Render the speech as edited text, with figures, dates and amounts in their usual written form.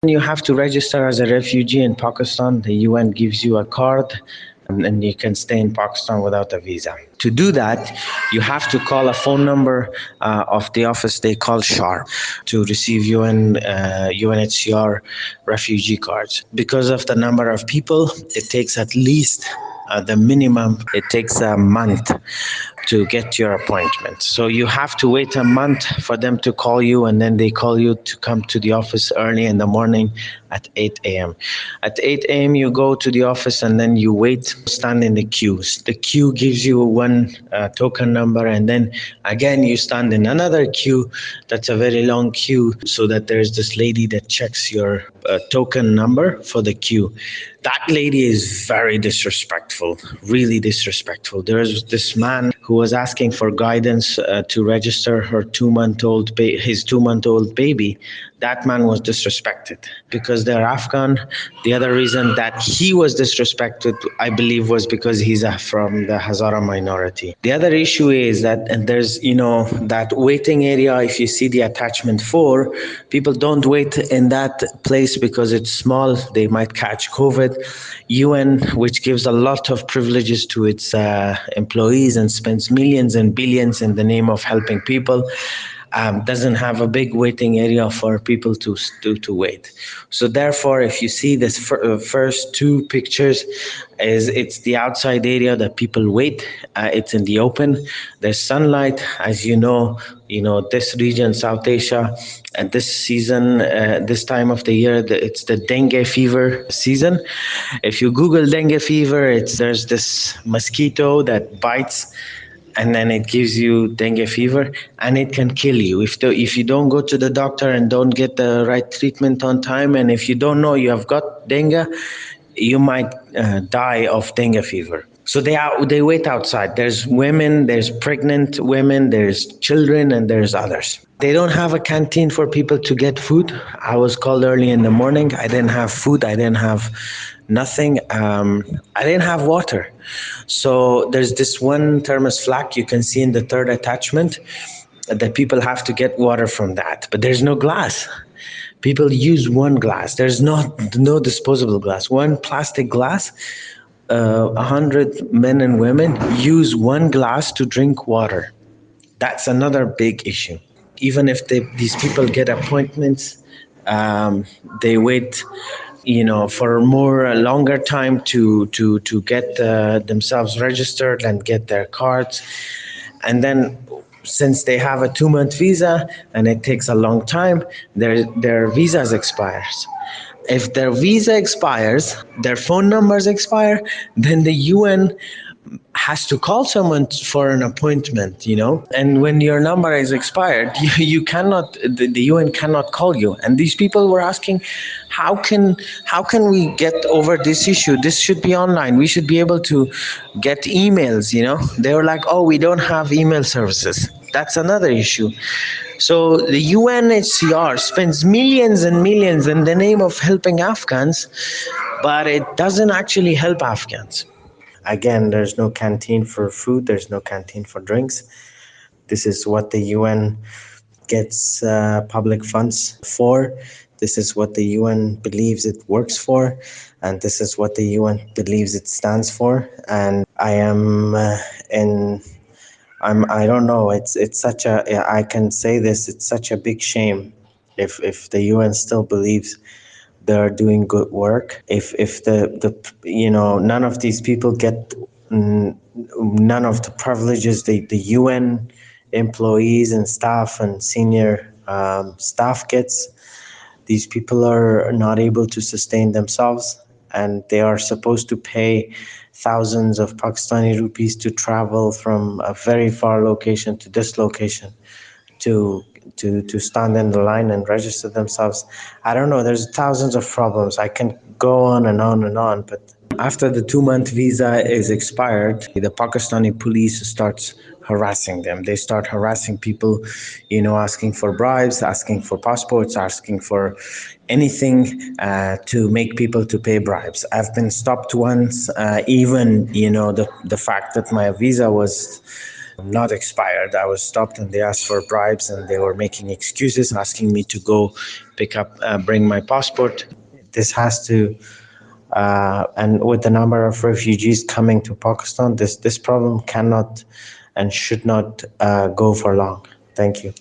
You have to register as a refugee in Pakistan. The UN gives you a card, and you can stay in Pakistan without a visa. To do that, you have to call a phone number of the office they call SHAR to receive UNHCR refugee cards. Because of the number of people, it takes at least the minimum, it takes a month to get your appointment. So you have to wait a month for them to call you, and then they call you to come to the office early in the morning at 8 a.m. At 8 a.m. you go to the office and then you wait, stand in the queue. The queue gives you one token number, and then again you stand in another queue. That's a very long queue, so that there's this lady that checks your token number for the queue. That lady is very disrespectful, really disrespectful. There's this man who was asking for guidance to register his 2-month-old baby. That man was disrespected because they're Afghan. The other reason that he was disrespected, I believe, was because he's from the Hazara minority. The other issue is that there's, that waiting area. If you see the attachment 4, people don't wait in that place because it's small. They might catch COVID. UN, which gives a lot of privileges to its employees and spends millions and billions in the name of helping people, doesn't have a big waiting area for people to wait. So therefore, if you see this first 2 pictures, it's the outside area that people wait. It's in the open. There's sunlight, as you know. This region, South Asia, and this season, this time of the year, it's the dengue fever season. If you Google dengue fever, there's this mosquito that bites, and then it gives you dengue fever, and it can kill you if you don't go to the doctor and don't get the right treatment on time. And if you don't know you have got dengue, you might die of dengue fever. So they wait outside. There's women, there's pregnant women, there's children, and there's others. They don't have a canteen for people to get food. I was called early in the morning. I didn't have food. I didn't have nothing. I didn't have water. So there's this one thermos flask you can see in the 3rd attachment that people have to get water from that. But there's no glass. People use one glass. There's no disposable glass. One plastic glass. 100 men and women use one glass to drink water. That's another big issue. Even if these people get appointments, they wait, for a longer time to get themselves registered and get their cards. And then, since they have a 2-month visa and it takes a long time, their visas expires. If their visa expires, their phone numbers expire, then the UN has to call someone for an appointment, and when your number is expired, you cannot, the UN cannot call you. And these people were asking, how can we get over this issue? This should be online. We should be able to get emails. They were like, oh, we don't have email services. That's another issue. So the UNHCR spends millions and millions in the name of helping Afghans, but it doesn't actually help Afghans. Again, there's no canteen for food. There's no canteen for drinks. This is what the UN gets public funds for. This is what the UN believes it works for. And this is what the UN believes it stands for. And I don't know. It's such I can say this. It's such a big shame if the UN still believes they're doing good work. If none of these people get none of the privileges the UN employees and staff and senior staff gets. These people are not able to sustain themselves, and they are supposed to pay thousands of Pakistani rupees to travel from a very far location to this location to stand in the line and register themselves. I don't know, there's thousands of problems. I can go on and on and on, but after the 2-month visa is expired, the Pakistani police starts harassing them. They start harassing people, asking for bribes, asking for passports, asking for anything to make people to pay bribes. I've been stopped once, even, the fact that my visa was not expired. I was stopped and they asked for bribes and they were making excuses, asking me to go bring my passport. This has to, and with the number of refugees coming to Pakistan, this problem cannot and should not go for long. Thank you.